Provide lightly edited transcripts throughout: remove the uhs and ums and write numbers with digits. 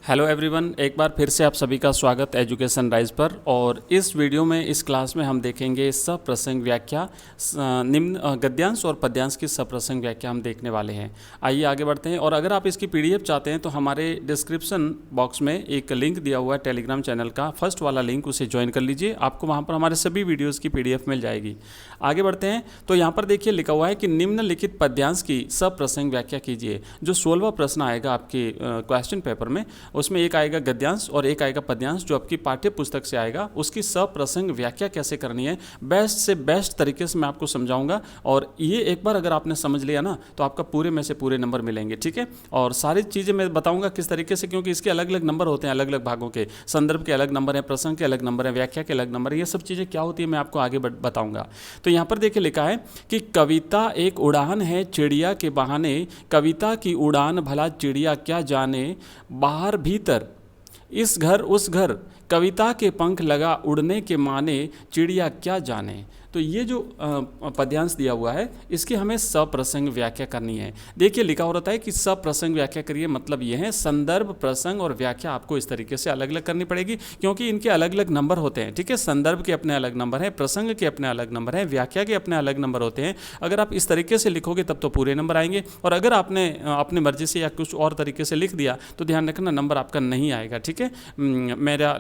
Hello everyone, एक बार फिर से आप सभी का स्वागत एजुकेशन राइज पर। और इस वीडियो में इस क्लास में हम देखेंगे सप्रसंग व्याख्या, निम्न गद्यांश और पद्यांश की सप्रसंग व्याख्या हम देखने वाले हैं। आइए आगे बढ़ते हैं। और अगर आप इसकी पीडीएफ चाहते हैं तो हमारे डिस्क्रिप्शन बॉक्स में एक लिंक दिया हुआ है टेलीग्राम चैनल का, फर्स्ट वाला लिंक, उसे ज्वाइन कर लीजिए। आपको वहाँ पर हमारे सभी वीडियोज़ की पीडीएफ मिल जाएगी। आगे बढ़ते हैं तो यहाँ पर देखिए लिखा हुआ है कि निम्नलिखित पद्यांश की सप्रसंग व्याख्या कीजिए। जो 16वां प्रश्न आएगा आपके क्वेश्चन पेपर में, उसमें एक आएगा गद्यांश और एक आएगा पद्यांश, जो आपकी पाठ्य पुस्तक से आएगा। उसकी सप्रसंग व्याख्या कैसे करनी है बेस्ट से बेस्ट तरीके से मैं आपको समझाऊंगा। और ये एक बार अगर आपने समझ लिया ना तो आपका पूरे में से पूरे नंबर मिलेंगे, ठीक है। और सारी चीज़ें मैं बताऊंगा किस तरीके से, क्योंकि इसके अलग अलग नंबर होते हैं, अलग अलग भागों के। संदर्भ के अलग नंबर हैं, प्रसंग के अलग नंबर हैं, व्याख्या के अलग नंबर हैं। ये सब चीज़ें क्या होती है मैं आपको आगे बताऊंगा। तो यहाँ पर देखिए लिखा है कि कविता एक उड़ान है चिड़िया के बहाने, कविता की उड़ान भला चिड़िया क्या जाने, बाहर भीतर इस घर उस घर, कविता के पंख लगा उड़ने के माने, चिड़िया क्या जाने। तो ये जो पद्यांश दिया हुआ है इसकी हमें सप्रसंग व्याख्या करनी है। देखिए लिखा हो रहा है कि सप्रसंग व्याख्या करिए, मतलब ये है संदर्भ, प्रसंग और व्याख्या आपको इस तरीके से अलग अलग करनी पड़ेगी, क्योंकि इनके अलग अलग नंबर होते हैं, ठीक है। संदर्भ के अपने अलग नंबर हैं, प्रसंग के अपने अलग नंबर हैं, व्याख्या के अपने अलग नंबर होते हैं। अगर आप इस तरीके से लिखोगे तब तो पूरे नंबर आएंगे, और अगर आपने अपनी मर्जी से या कुछ और तरीके से लिख दिया तो ध्यान रखना नंबर आपका नहीं आएगा, ठीक है। मेरा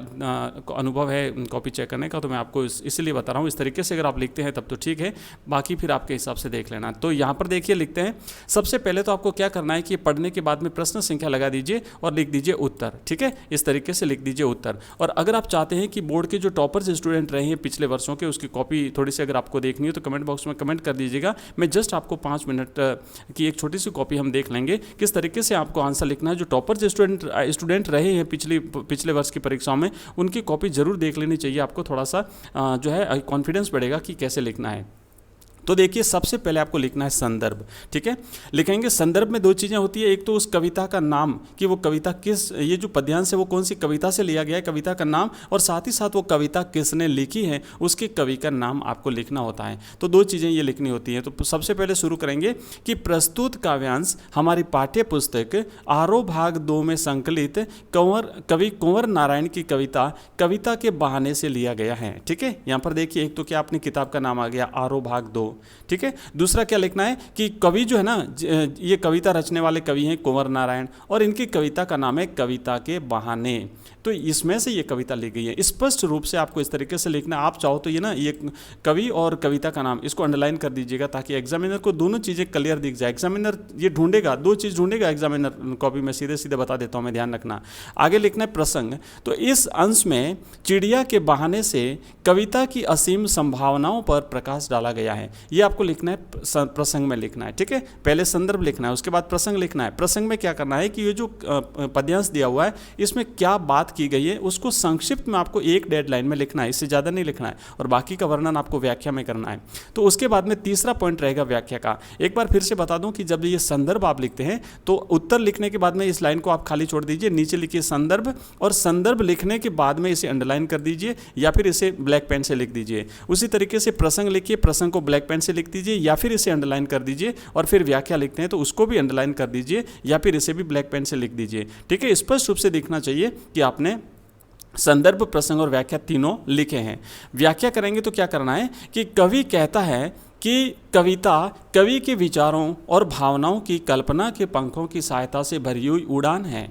अनुभव है कॉपी चेक करने का, तो मैं आपको इसलिए बता रहा हूँ। इस तरीके से अगर आप लिखते हैं तब तो ठीक है, बाकी फिर आपके हिसाब से देख लेना। तो यहाँ पर देखिए लिखते हैं, सबसे पहले तो आपको क्या करना है कि पढ़ने के बाद में प्रश्न संख्या लगा दीजिए और लिख दीजिए उत्तर, ठीक है। इस तरीके से लिख दीजिए उत्तर। और अगर आप चाहते हैं कि बोर्ड के जो टॉपर्स स्टूडेंट रहे हैं पिछले वर्षों के, उसकी कॉपी थोड़ी सी अगर आपको देखनी है तो कमेंट बॉक्स में कमेंट कर दीजिएगा। मैं जस्ट आपको 5 मिनट की एक छोटी सी कॉपी हम देख लेंगे किस तरीके से आपको आंसर लिखना है। जो टॉपर्स स्टूडेंट रहे हैं पिछले वर्ष की परीक्षाओं में, उनकी कॉपी जरूर देख लेनी चाहिए। आपको थोड़ा सा जो है कॉन्फिडेंस बढ़ेगा कि कैसे लिखना है। तो देखिए सबसे पहले आपको लिखना है संदर्भ, ठीक है। लिखेंगे संदर्भ में दो चीज़ें होती है, एक तो उस कविता का नाम कि वो कविता किस, ये जो पद्यांश है वो कौन सी कविता से लिया गया है, कविता का नाम, और साथ ही साथ वो कविता किसने लिखी है उसके कवि का नाम आपको लिखना होता है। तो दो चीज़ें ये लिखनी होती हैं। तो सबसे पहले शुरू करेंगे कि प्रस्तुत काव्यांश हमारी पाठ्य पुस्तक आरोह भाग 2 में संकलित कवि कुंवर नारायण की कविता के बहाने से लिया गया है, ठीक है। यहाँ पर देखिए एक तो क्या अपनी किताब का नाम आ गया आरोह भाग 2, ठीक है। दूसरा क्या लिखना है कि कवि जो है ना, ये कविता रचने वाले कवि हैं कुंवर नारायण, और इनकी कविता का नाम है कविता के बहाने। तो इसमें से ये कविता ली गई है। स्पष्ट रूप से आपको इस तरीके से लिखना है। आप चाहो तो ये ना, ये कवि और कविता का नाम इसको अंडरलाइन कर दीजिएगा ताकि एग्जामिनर को दोनों चीज़ें क्लियर दिख जाए। एग्जामिनर ये ढूंढेगा, दो चीज़ ढूंढेगा एग्जामिनर कॉपी में, सीधे सीधे बता देता हूँ मैं, ध्यान रखना। आगे लिखना है प्रसंग। तो इस अंश में चिड़िया के बहाने से कविता की असीम संभावनाओं पर प्रकाश डाला गया है। ये आपको लिखना है, प्रसंग में लिखना है, ठीक है। पहले संदर्भ लिखना है, उसके बाद प्रसंग लिखना है। प्रसंग में क्या करना है कि ये जो पद्यांश दिया हुआ है इसमें क्या बात की गई है उसको संक्षिप्त में आपको एक डेडलाइन में लिखना है, इससे ज़्यादा नहीं लिखना है, और बाकी का वर्णन आपको व्याख्या में करना है। तो उसके बाद में तीसरा पॉइंट रहेगा व्याख्या का। एक बार फिर से बता दूं कि जब ये संदर्भ आप लिखते हैं तो उत्तर लिखने के बाद में इस लाइन को आप खाली छोड़ दीजिए, नीचे लिखिए संदर्भ, और संदर्भ लिखने के बाद में इसे अंडरलाइन कर दीजिए या फिर इसे ब्लैक पेन से लिख दीजिए। उसी तरीके से प्रसंग लिखिए, प्रसंग को ब्लैक पेन से लिख दीजिए या फिर इसे अंडरलाइन कर दीजिए, और फिर व्याख्या लिखते हैं तो उसको भी अंडरलाइन कर दीजिए या फिर इसे भी ब्लैक पेन से लिख दीजिए, ठीक है। स्पष्ट रूप से दिखना चाहिए कि आपने संदर्भ, प्रसंग और व्याख्या तीनों लिखे हैं। व्याख्या करेंगे तो क्या करना है कि कवि कहता है कि कविता कवि के विचारों और भावनाओं की कल्पना के पंखों की सहायता से भरी हुई उड़ान है।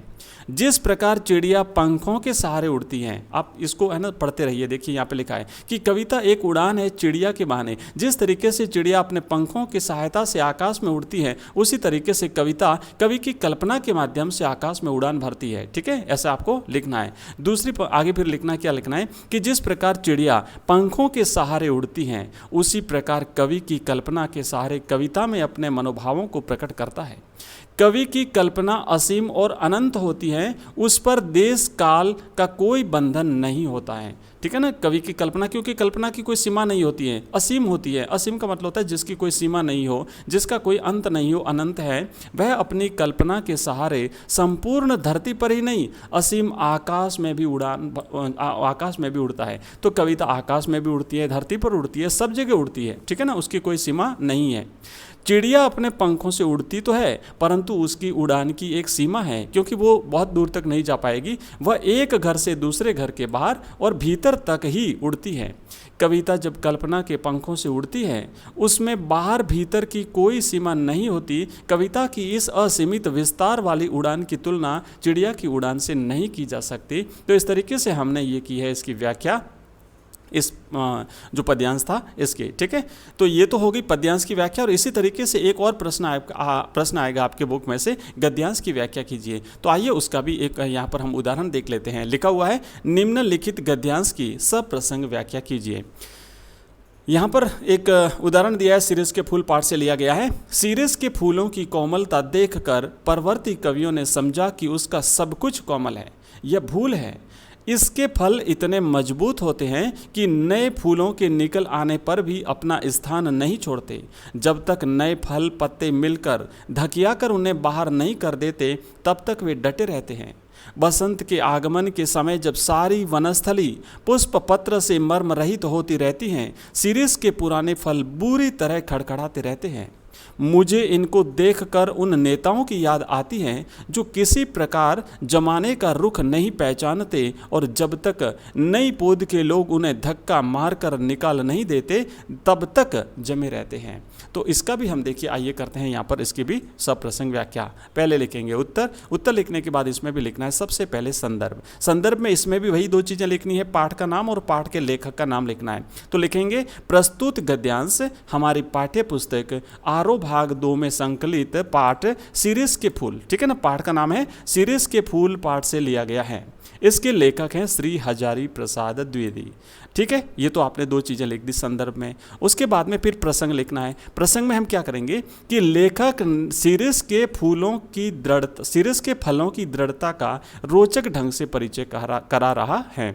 जिस प्रकार चिड़िया पंखों के सहारे उड़ती हैं, आप इसको है ना पढ़ते रहिए। देखिए यहाँ पे लिखा है कि कविता एक उड़ान है चिड़िया के बहाने। जिस तरीके से चिड़िया अपने पंखों की सहायता से आकाश में उड़ती है, उसी तरीके से कविता कवि की कल्पना के माध्यम से आकाश में उड़ान भरती है, ठीक है। ऐसा आपको लिखना है। दूसरी आगे फिर लिखना, क्या लिखना है कि जिस प्रकार चिड़िया पंखों के सहारे उड़ती हैं, उसी प्रकार कवि की कल्पना के सहारे कविता में अपने मनोभावों को प्रकट करता है। कवि की कल्पना असीम और अनंत होती है, उस पर देश काल का कोई बंधन नहीं होता है, ठीक है ना। कवि की कल्पना, क्योंकि कल्पना की कोई सीमा नहीं होती है, असीम होती है। असीम का मतलब होता है जिसकी कोई सीमा नहीं हो, जिसका कोई अंत नहीं हो, अनंत है। वह अपनी कल्पना के सहारे संपूर्ण धरती पर ही नहीं, असीम आकाश में भी आकाश में भी उड़ता है। तो कविता आकाश में भी उड़ती है, धरती पर उड़ती है, सब जगह उड़ती है, ठीक है ना, उसकी कोई सीमा नहीं है। चिड़िया अपने पंखों से उड़ती तो है, परंतु उसकी उड़ान की एक सीमा है, क्योंकि वो बहुत दूर तक नहीं जा पाएगी। वह एक घर से दूसरे घर के बाहर और भीतर तक ही उड़ती है। कविता जब कल्पना के पंखों से उड़ती है, उसमें बाहर भीतर की कोई सीमा नहीं होती। कविता की इस असीमित विस्तार वाली उड़ान की तुलना चिड़िया की उड़ान से नहीं की जा सकती। तो इस तरीके से हमने ये की है इसकी व्याख्या, इस जो पद्यांश था इसके। ठीक है, तो ये तो हो गई पद्यांश की व्याख्या। और इसी तरीके से एक और प्रश्न आएगा आपके बुक में से, गद्यांश की व्याख्या कीजिए। तो आइए उसका भी एक यहाँ पर हम उदाहरण देख लेते हैं। लिखा हुआ है, निम्नलिखित गद्यांश की सप्रसंग व्याख्या कीजिए। यहाँ पर एक उदाहरण दिया है, सीरीज के फूल पाठ से लिया गया है। सीरीज के फूलों की कोमलता देखकर परवर्ती कवियों ने समझा कि उसका सब कुछ कोमल है। यह भूल है। इसके फल इतने मजबूत होते हैं कि नए फूलों के निकल आने पर भी अपना स्थान नहीं छोड़ते। जब तक नए फल पत्ते मिलकर धकियाकर उन्हें बाहर नहीं कर देते, तब तक वे डटे रहते हैं। बसंत के आगमन के समय जब सारी वनस्थली पुष्प पत्र से मर्म रहित होती रहती हैं, सीरीज के पुराने फल बुरी तरह खड़खड़ाते रहते हैं। मुझे इनको देखकर उन नेताओं की याद आती है जो किसी प्रकार जमाने का रुख नहीं पहचानते और जब तक नई पौध के लोग उन्हें धक्का मारकर निकाल नहीं देते तब तक जमे रहते हैं। तो इसका भी हम देखिए, आइए करते हैं यहाँ पर इसकी भी सप्रसंग व्याख्या। पहले लिखेंगे उत्तर लिखने के बाद इसमें भी लिखना है सबसे पहले संदर्भ में इसमें भी वही दो चीज़ें लिखनी है, पाठ का नाम और पाठ के लेखक का नाम लिखना है। तो लिखेंगे प्रस्तुत गद्यांश हमारी पाठ्य पुस्तक आरो भाग 2 में संकलित पाठ सीरीज के फूल, ठीक है ना, पाठ का नाम है सीरीज के फूल पाठ से लिया गया है। इसके लेखक हैं श्री हजारी प्रसाद द्विवेदी। ठीक है, ये तो आपने दो चीज़ें लिख दी संदर्भ में। उसके बाद में फिर प्रसंग लिखना है। प्रसंग में हम क्या करेंगे कि लेखक सीरीज के फलों की दृढ़ता का रोचक ढंग से परिचय करा रहा है।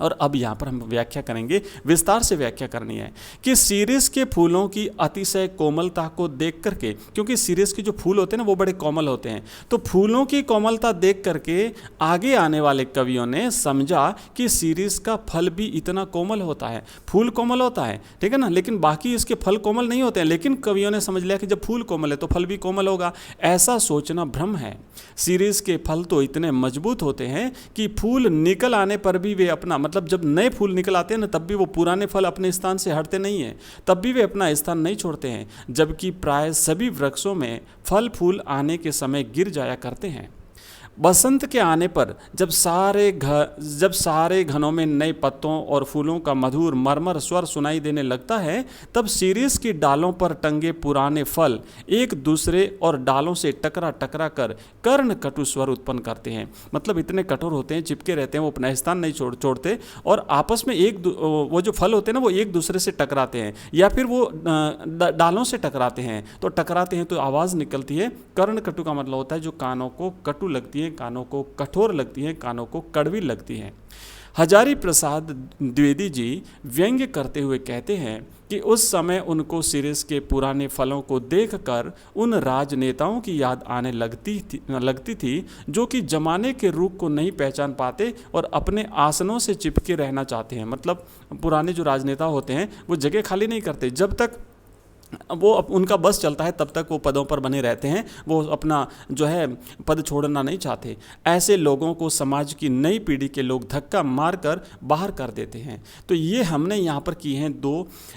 और अब यहाँ पर हम व्याख्या करेंगे, विस्तार से व्याख्या करनी है कि सीरीज के फूलों की अतिशय कोमलता को देख करके, क्योंकि सीरीज के जो फूल होते हैं ना वो बड़े कोमल होते हैं, तो फूलों की कोमलता देख करके आगे आने वाले कवियों ने समझा कि सीरीज का फल भी इतना कोमल होता है। फूल कोमल होता है, ठीक है ना, लेकिन बाकी इसके फल कोमल नहीं होते हैं। लेकिन कवियों ने समझ लिया कि जब फूल कोमल है तो फल भी कोमल होगा। ऐसा सोचना भ्रम है। सीरीज के फल तो इतने मजबूत होते हैं कि फूल निकल आने पर भी वे अपना, मतलब जब नए फूल निकल आते हैं ना तब भी वो पुराने फल अपने स्थान से हटते नहीं हैं, तब भी वे अपना स्थान नहीं छोड़ते हैं, जबकि प्राय सभी वृक्षों में फल फूल आने के समय गिर जाया करते हैं। बसंत के आने पर जब सारे घनों में नए पत्तों और फूलों का मधुर मरमर स्वर सुनाई देने लगता है, तब सीरीज की डालों पर टंगे पुराने फल एक दूसरे और डालों से टकरा कर कर्ण कटु स्वर उत्पन्न करते हैं। मतलब इतने कठोर होते हैं, चिपके रहते हैं, वो अपना स्थान नहीं छोड़ते और आपस में वो जो फल होते हैं ना वो एक दूसरे से टकराते हैं या फिर वो डालों से टकराते हैं। तो टकराते हैं तो आवाज़ निकलती है। कर्ण कटु का मतलब होता है जो कानों को कटु लगती है, कानों को कठोर लगती हैं, कानों को कड़वी लगती हैं। हजारी प्रसाद द्विवेदी जी व्यंग्य करते हुए कहते हैं कि उस समय उनको सीरीज के पुराने फलों को देखकर उन राजनेताओं की याद आने लगती थी जो कि जमाने के रुख को नहीं पहचान पाते और अपने आसनों से चिपके रहना चाहते हैं। मतलब पुराने जो राजनेता होते हैं वो जगह खाली नहीं करते, जब तक वो उनका बस चलता है तब तक वो पदों पर बने रहते हैं, वो अपना जो है पद छोड़ना नहीं चाहते। ऐसे लोगों को समाज की नई पीढ़ी के लोग धक्का मारकर बाहर कर देते हैं। तो ये हमने यहाँ पर की हैं दो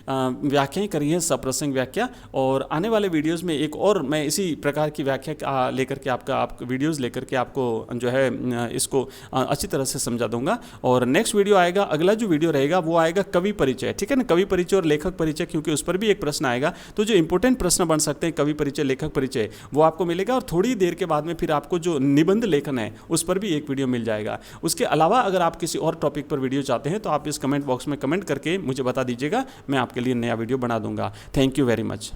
व्याख्याएं करी हैं, सप्रसंग व्याख्या। और आने वाले वीडियोज़ में एक और मैं इसी प्रकार की व्याख्या लेकर के आप वीडियोज़ लेकर के आपको जो है इसको अच्छी तरह से समझा दूंगा। और नेक्स्ट वीडियो आएगा, अगला जो वीडियो रहेगा वो आएगा कवि परिचय, ठीक है ना, कवि परिचय और लेखक परिचय, क्योंकि उस पर भी एक प्रश्न आएगा। तो जो इंपॉर्टेंट प्रश्न बन सकते हैं कवि परिचय, लेखक परिचय, वो आपको मिलेगा। और थोड़ी देर के बाद में फिर आपको जो निबंध लेखन है उस पर भी एक वीडियो मिल जाएगा। उसके अलावा अगर आप किसी और टॉपिक पर वीडियो चाहते हैं तो आप इस कमेंट बॉक्स में कमेंट करके मुझे बता दीजिएगा, मैं आपके लिए नया वीडियो बना दूंगा। Thank you very much.